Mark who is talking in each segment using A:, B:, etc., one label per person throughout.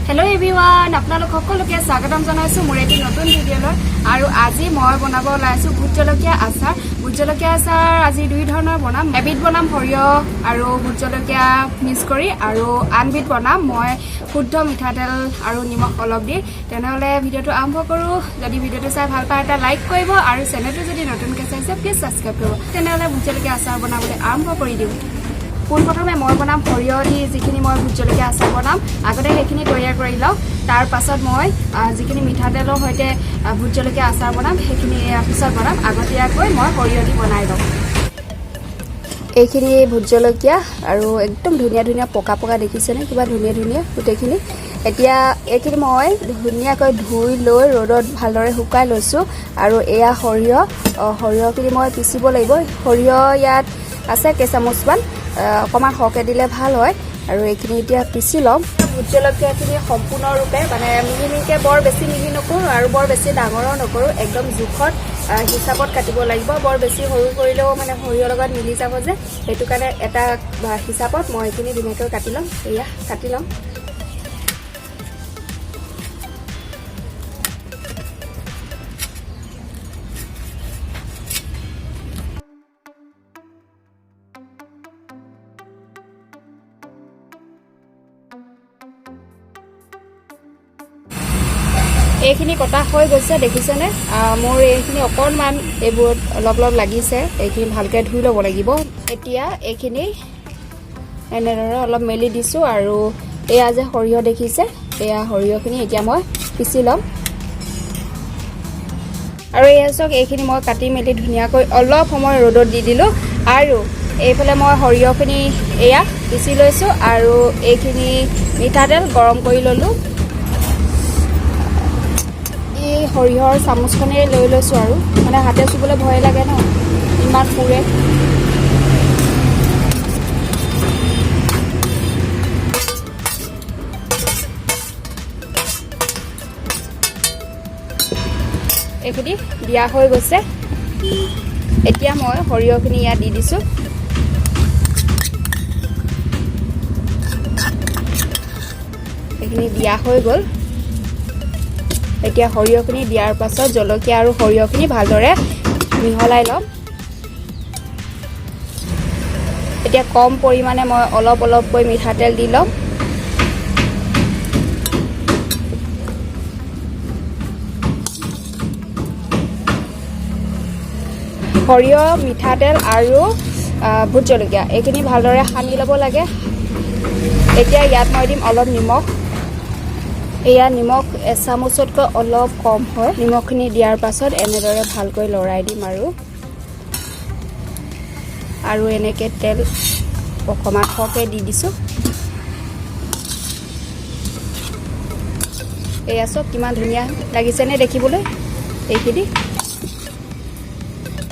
A: Hello everyone, আপোনালোক সকলোকে স্বাগতম জনাইছো মোৰ এটি নতুন ভিডিঅলৈ আৰু আজি মই বনাব লাইছো ভোট জলকীয়া আচাৰ আজি দুই ধৰণৰ বনাম এবিধ বনাম সৰিয়হ আৰু ভোট জলকীয়া মিক্স কৰি আৰু আনবিধ বনাম মই শুদ্ধ মিঠাতেল আৰু নিমখ অলপ দি তেনেহলে ভিডিঅটো আৰম্ভ কৰো যদি ভিডিঅটো চাই ভাল পায় এটা লাইক কৰিব আৰু চেনেলটো যদি নতুনকৈ চাইছে প্লিজ সাবস্ক্ৰাইব কৰিব তেনেহলে ভোট জলকীয়া আচাৰ বনাবলৈ আৰম্ভ কৰি দিও পোনপ্ৰথমে মই বনাম সৰিয়হ দি যিখিনি মই ভোট জলকীয়া আচাৰ বনাম আগতে সেইখিনি তৈয়াৰ কৰি লওঁ তাৰ পাছত মই যিখিনি মিঠাতেলৰ সৈতে ভোট জলকীয়া আচাৰ বনাম সেইখিনি পিছত বনাম আগতীয়াকৈ মই সৰিয়হ দি বনাই লওঁ এইখিনি ভোট জলকীয়া আৰু একদম ধুনীয়া ধুনীয়া পকা পকা দেখিছেনে কিবা ধুনীয়া ধুনীয়া গোটেইখিনি এতিয়া এইখিনি মই ধুনীয়াকৈ ধুই লৈ ৰ'দত ভালদৰে শুকাই লৈছোঁ আৰু এয়া সৰিয়হখিনি মই পিচিব লাগিব সৰিয়হ ইয়াত আছে কেইচামুচমান অকমান হকে দিলে ভাল হয় আৰু এইখিনি এতিয়া পিছি লম ভোট জলকীয়াখিনি সম্পূৰ্ণৰূপে মানে মিহি মিহিকে বৰ বেছি মিহি নকৰো আৰু বৰ বেছি ডাঙৰো নকৰো একদম জোখত হিচাপত কাটিব লাগিব বৰ বেছি সৰু কৰিলেও মানে সৰিয়হৰ লগত মিলি যাব যে সেইটো কাৰণে এটা হিচাপত মই এইখিনি ধুনীয়াকৈ কাটি লম এয়া কাটি লম এইখিনি কটা হৈ গৈছে দেখিছেনে মোৰ এইখিনি অকণমান এইবোৰত অলপ অলপ লাগিছে এইখিনি ভালকৈ ধুই ল'ব লাগিব এতিয়া এইখিনি এনেদৰে অলপ মেলি দিছোঁ আৰু এয়া যে সৰিয়হ দেখিছে এয়া সৰিয়হখিনি এতিয়া মই পিচি ল'ম আৰু এয়া চাওক এইখিনি মই কাটি মেলি ধুনীয়াকৈ অলপ সময় ৰ'দত দি দিলোঁ আৰু এইফালে মই সৰিয়হখিনি এয়া পিচি লৈছোঁ আৰু এইখিনি মিঠাতেল গৰম কৰি ল'লোঁ সৰিয়হৰ চামুচখনে লৈ লৈছোঁ আৰু মানে হাতে চুবলৈ ভয় লাগে ন ইমান পুৰে এইখিনি দিয়া হৈ গৈছে এতিয়া মই সৰিয়হখিনি ইয়াত দি দিছোঁ এইখিনি দিয়া হৈ গ'ল এতিয়া সৰিয়হখিনি দিয়াৰ পাছত জলকীয়া আৰু সৰিয়হখিনি ভালদৰে মিহলাই ল'ম এতিয়া কম পৰিমাণে মই অলপ অলপকৈ মিঠাতেল দি ল'ম সৰিয়হ মিঠাতেল আৰু ভোট জলকীয়া এইখিনি ভালদৰে সানি ল'ব লাগে এতিয়া ইয়াত মই দিম অলপ নিমখ এয়া নিমখ এচামুচতকৈ অলপ কম হয় নিমখখিনি দিয়াৰ পাছত এনেদৰে ভালকৈ লৰাই দিম আৰু এনেকৈ তেল অকণমান সৰহকৈ দি দিছোঁ এয়া চব কিমান ধুনীয়া লাগিছেনে দেখিবলৈ এইখিনি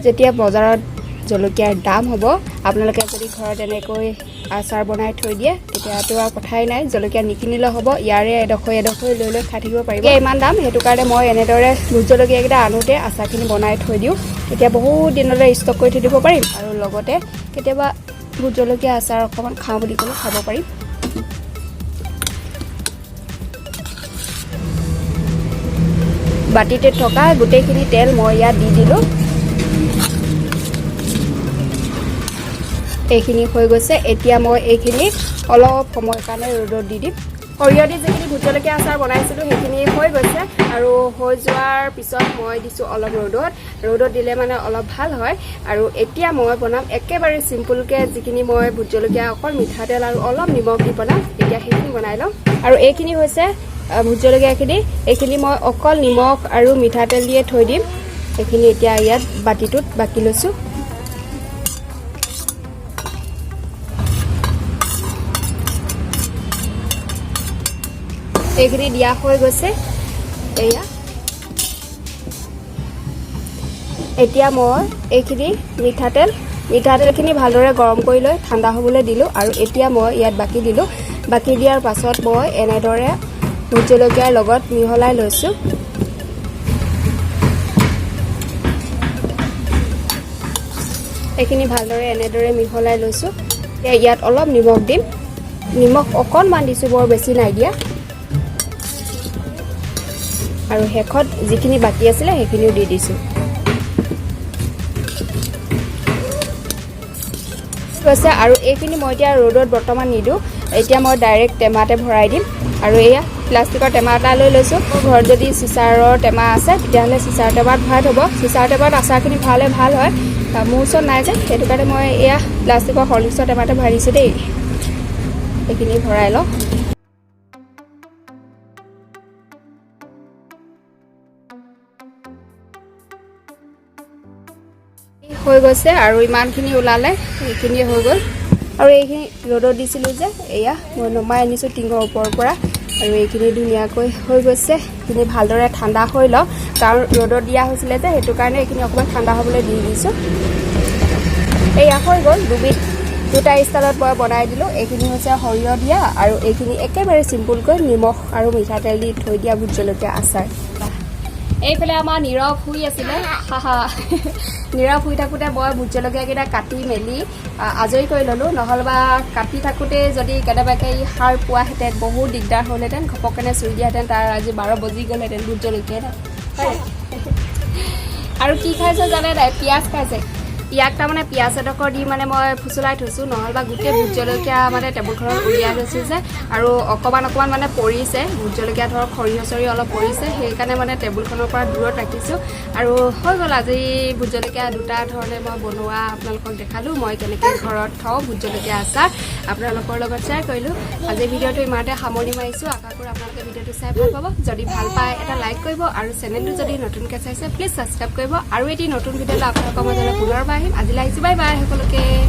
A: যেতিয়া বজাৰত জলকীয়াৰ দাম হ'ব আপোনালোকে যদি ঘৰত এনেকৈ আচাৰ বনাই থৈ দিয়ে তেতিয়াতো আৰু কথাই নাই জলকীয়া নিকিনিলেও হ'ব ইয়াৰে এডোখৰ লৈ লৈ খাই থাকিব পাৰিব ইমান দাম সেইটো কাৰণে মই এনেদৰে ভোট জলকীয়াকেইটা আনোতে আচাৰখিনি বনাই থৈ দিওঁ তেতিয়া বহুত দিনলৈ ষ্টক কৰি থৈ দিব পাৰিম আৰু লগতে কেতিয়াবা ভোট জলকীয়া আচাৰ অকণমান খাওঁ বুলি ক'লে খাব পাৰিম বাটিতে থকা গোটেইখিনি তেল মই ইয়াত দি দিলোঁ এইখিনি হৈ গৈছে এতিয়া মই এইখিনি অলপ সময়ৰ কাৰণে ৰ'দত দি দিম সৰিয়হ দি যিখিনি ভোট জলকীয়া আচাৰ বনাইছিলোঁ সেইখিনি হৈ গৈছে আৰু হৈ যোৱাৰ পিছত মই দিছোঁ অলপ ৰ'দত দিলে মানে অলপ ভাল হয় আৰু এতিয়া মই বনাম একেবাৰে চিম্পুলকৈ যিখিনি মই ভোট জলকীয়া অকল মিঠাতেল আৰু অলপ নিমখ দি বনাম এতিয়া সেইখিনি বনাই লওঁ আৰু এইখিনি হৈছে ভোট জলকীয়াখিনি এইখিনি মই অকল নিমখ আৰু মিঠাতেল দিয়ে থৈ দিম এইখিনি এতিয়া ইয়াত বাতিটোত বাকি লৈছোঁ এইখিনি দিয়া হৈ গৈছে এয়া এতিয়া মই এইখিনি মিঠাতেলখিনি ভালদৰে গৰম কৰি লৈ ঠাণ্ডা হ'বলৈ দিলোঁ আৰু এতিয়া মই ইয়াত বাকি দিলোঁ বাকি দিয়াৰ পাছত মই এনেদৰে ভোট জলকীয়াৰ লগত মিহলাই লৈছোঁ এইখিনি ভালদৰে এনেদৰে মিহলাই লৈছোঁ ইয়াত অলপ নিমখ দিম নিমখ অকণমান দিছোঁ বৰ বেছি নাই দিয়া আৰু শেষত যিখিনি বাকি আছিলে সেইখিনিও দি দিছোঁ হৈছে আৰু এইখিনি মই এতিয়া ৰ'দত বৰ্তমান নিদিওঁ এতিয়া মই ডাইৰেক্ট টেমাতে ভৰাই দিম আৰু এয়া প্লাষ্টিকৰ টেমা এটা লৈ লৈছোঁ ঘৰত যদি চিচাৰৰ টেমা আছে তেতিয়াহ'লে চিচাৰ টেমাত ভৰাই থ'ব চিচাৰ টেমাত আচাৰখিনি ভৰালে ভাল হয় মোৰ ওচৰত নাই যে সেইটো কাৰণে মই এয়া প্লাষ্টিকৰ হৰলিক্সৰ টেমাতে ভৰাই দিছোঁ দেই এইখিনি ভৰাই লওঁ হৈ গৈছে আৰু ইমানখিনি ওলালে এইখিনি হৈ গ'ল আৰু এইখিনি ৰ'দত দিছিলোঁ যে এয়া মই নমাই আনিছোঁ টিঙৰ ওপৰৰ পৰা আৰু এইখিনি ধুনীয়াকৈ হৈ গৈছে এইখিনি ভালদৰে ঠাণ্ডা হৈ লওঁ কাৰণ ৰ'দত দিয়া হৈছিলে যে সেইটো কাৰণে এইখিনি অকণমান ঠাণ্ডা হ'বলৈ দি দিছোঁ এয়া হৈ গ'ল দুটা ষ্টাইলত মই বনাই দিলোঁ এইখিনি হৈছে সৰিয়হ দিয়া আৰু এইখিনি একেবাৰে চিম্পুলকৈ নিমখ আৰু মিঠাতেল দি থৈ দিয়া ভোট জলকীয়া আচাৰ এইফালে আমাৰ নীৰৱ শুই আছিলে নীৰৱ শুই থাকোঁতে মই ভোট জলকীয়াকেইটা কাটি মেলি আজৰি কৰি ল'লোঁ নহ'লেবা কাটি থাকোঁতে যদি কেনেবাকৈ সাৰ পোৱাহেঁতেন বহুত দিগদাৰ হ'লহেঁতেন ঘপকনে চুই দিয়াহেঁতেন তাৰ আজি 12 বজি গ'লহেঁতেন ভোট জলকীয়া আৰু কি খাইছে জানে নাই পিঁয়াজ খাইছে ইয়াক তাৰমানে পিঁয়াজ এডোখৰ দি মানে মই ফুচলাই থৈছোঁ নহ'লেবা গোটেই ভোট জলকীয়া মানে টেবুলখনত উলিয়াই থৈছোঁ যে আৰু অকণমান মানে পৰিছে ভোট জলকীয়া ধৰক সৰিয়হ চৰিয়হ অলপ পৰিছে সেইকাৰণে মানে টেবুলখনৰ পৰা দূৰত ৰাখিছোঁ আৰু হৈ গ'ল আজি ভোট জলকীয়া দুটা ধৰণে মই বনোৱা আপোনালোকক দেখালোঁ মই কেনেকৈ ঘৰত থওঁ ভোট জলকীয়া আচাৰ আপোনালোকৰ লগত শ্বেয়াৰ কৰিলোঁ আজি ভিডিঅ'টো ইমানতে সামৰণি মাৰিছোঁ আশা কৰোঁ আপোনালোকে ভিডিঅ'টো চাই ভাল পাব যদি ভাল পায় এটা লাইক কৰিব আৰু চেনেলটো যদি নতুনকৈ চাইছে প্লিজ ছাবস্ক্ৰাইব কৰিব আৰু এটি নতুন ভিডিঅ'লৈ আপোনালোকৰ মাজলৈ পুনৰবাৰ আহিম আজিলৈ আহিছোঁ বাই বাই সকলোকে